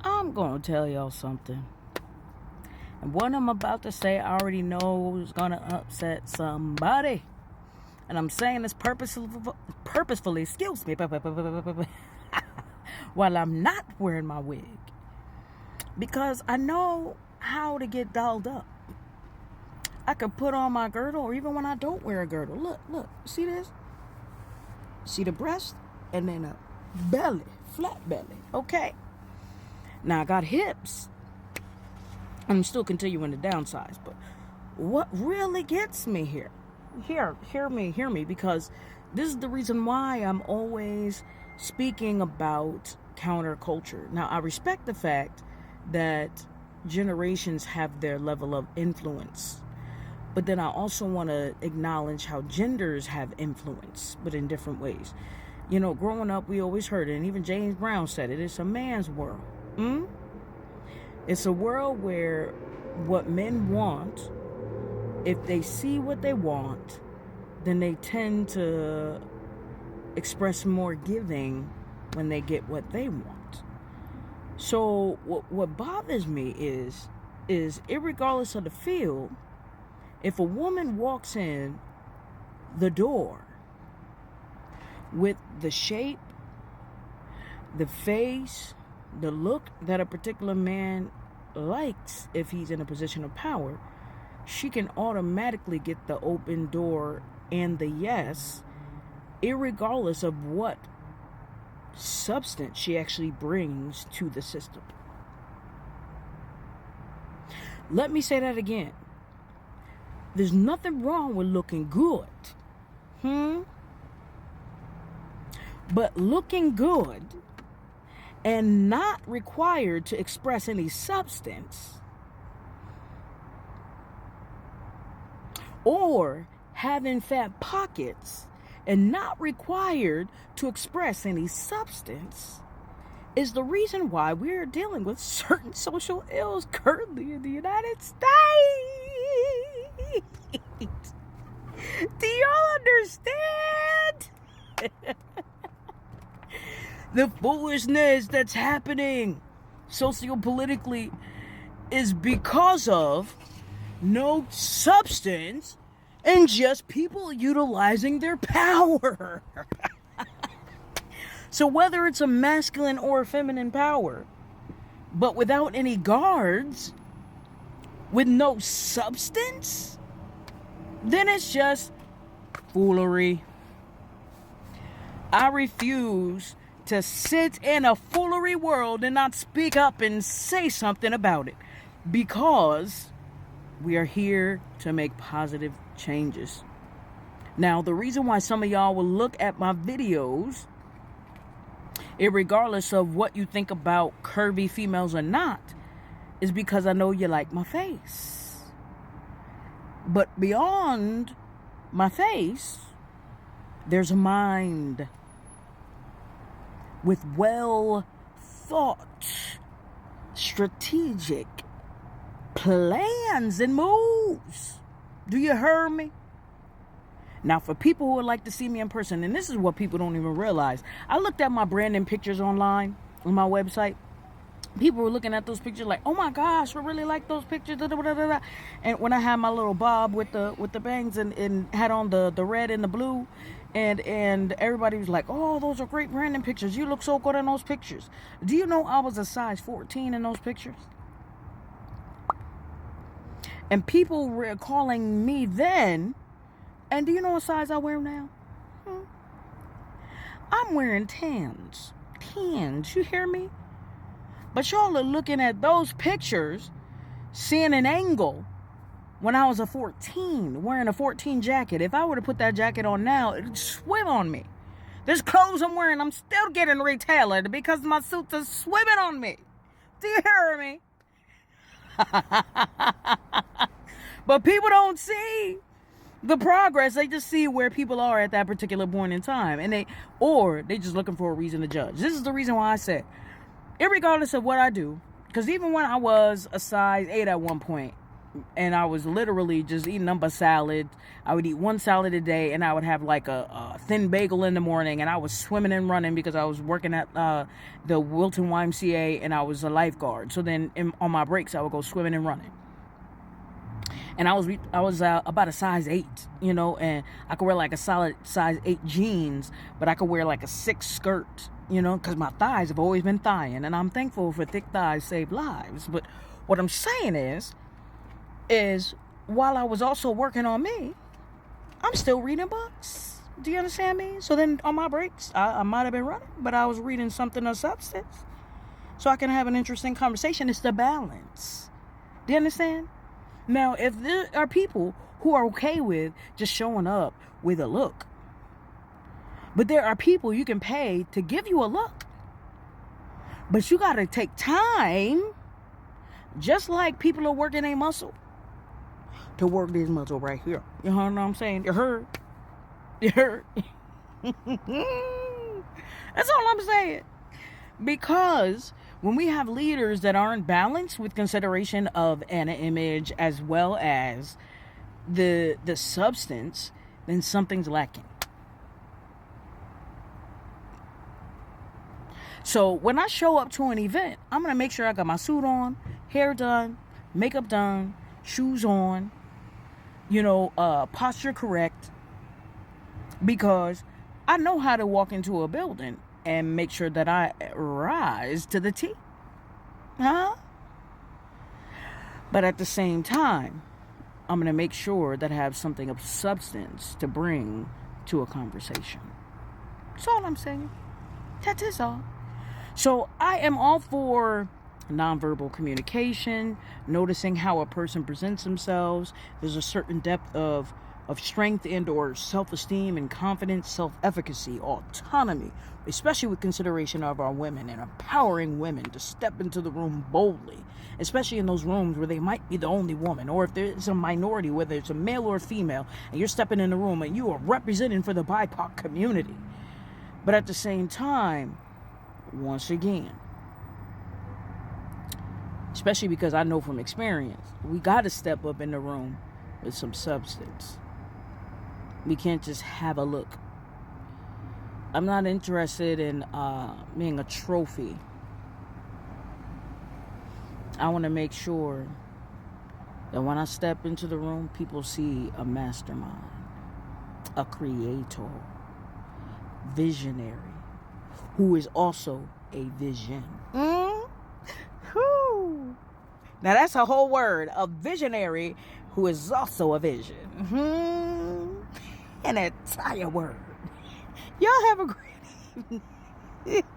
I'm going to tell y'all something. And what I'm about to say, I already know is going to upset somebody. And I'm saying this purposefully, excuse me, while I'm not wearing my wig. Because I know how to get dolled up. I could put on my girdle, or even when I don't wear a girdle. Look, see this? See the breast? And then a belly, flat belly, okay? Now I got hips. I'm still continuing to downsize, but what really gets me here, hear me, because this is the reason why I'm always speaking about counterculture. Now, I respect the fact that generations have their level of influence, but then I also want to acknowledge how genders have influence, but in different ways. You know, growing up, we always heard it, and even James Brown said it, it's a man's world. It's a world where what men want, if they see what they want, then they tend to express more giving when they get what they want. So what bothers me is irregardless of the field, if a woman walks in the door with the shape, the face, the look that a particular man likes, if he's in a position of power, she can automatically get the open door and the yes, irregardless of what substance she actually brings to the system. Let me say that again. There's nothing wrong with looking good. But looking good and not required to express any substance, or having fat pockets and not required to express any substance, is the reason why we're dealing with certain social ills currently in the United States. Do y'all understand? The foolishness that's happening sociopolitically is because of no substance and just people utilizing their power. So whether it's a masculine or a feminine power, but without any guards, with no substance, then it's just foolery. I refuse to sit in a foolery world and not speak up and say something about it, because we are here to make positive changes. Now, the reason why some of y'all will look at my videos, irregardless of what you think about curvy females or not, is because I know you like my face. But beyond my face, there's a mind with well thought, strategic plans and moves. Do you hear me? Now, for people who would like to see me in person, and this is what people don't even realize, I looked at my branding pictures online on my website. People were looking at those pictures like, oh my gosh, I really like those pictures. And when I had my little bob with the bangs and had on the red and the blue, and everybody was like, oh, those are great branding pictures. You look so good in those pictures. Do you know I was a size 14 in those pictures? And people were calling me then, and do you know what size I wear now? I'm wearing 10s. 10s, you hear me? But y'all are looking at those pictures, seeing an angle when I was a 14, wearing a 14 jacket. If I were to put that jacket on now, it'd swim on me. There's clothes I'm wearing, I'm still getting retailored because my suits are swimming on me. Do you hear me? But people don't see the progress. They just see where people are at that particular point in time, and they just looking for a reason to judge. This is the reason why I said, irregardless of what I do, because even when I was a size 8 at one point, and I was literally just eating up a salad. I would eat one salad a day, and I would have like a thin bagel in the morning, and I was swimming and running because I was working at the Wilton YMCA, and I was a lifeguard. So then on my breaks, I would go swimming and running. And I was about a size 8, and I could wear like a solid size 8 jeans, but I could wear like a 6 skirt, because my thighs have always been thighin', and I'm thankful for thick thighs save lives. But what I'm saying is while I was also working on me, I'm still reading books. Do you understand me? So then on my breaks, I might have been running, but I was reading something of substance so I can have an interesting conversation. It's the balance. Do you understand? Now, if there are people who are okay with just showing up with a look, but there are people you can pay to give you a look, but you got to take time, just like people are working a muscle, to work this muscle right here. You know what I'm saying? You heard? That's all I'm saying. Because when we have leaders that aren't balanced with consideration of an image as well as the substance, then something's lacking. So when I show up to an event, I'm going to make sure I got my suit on, hair done, makeup done, shoes on, posture correct, because I know how to walk into a building and make sure that I rise to the T. But at the same time, I'm going to make sure that I have something of substance to bring to a conversation. That's all I'm saying. That is all. So I am all for nonverbal communication, noticing how a person presents themselves. There's a certain depth of strength and or self-esteem and confidence, self-efficacy, autonomy, especially with consideration of our women and empowering women to step into the room boldly, especially in those rooms where they might be the only woman, or if there's a minority, whether it's a male or a female, and you're stepping in the room and you are representing for the BIPOC community. But at the same time, once again, especially because I know from experience, we got to step up in the room with some substance. We can't just have a look. I'm not interested in being a trophy. I want to make sure that when I step into the room, people see a mastermind, a creator, visionary, who is also a vision. Now that's a whole word, a visionary who is also a vision. An entire word. Y'all have a great evening.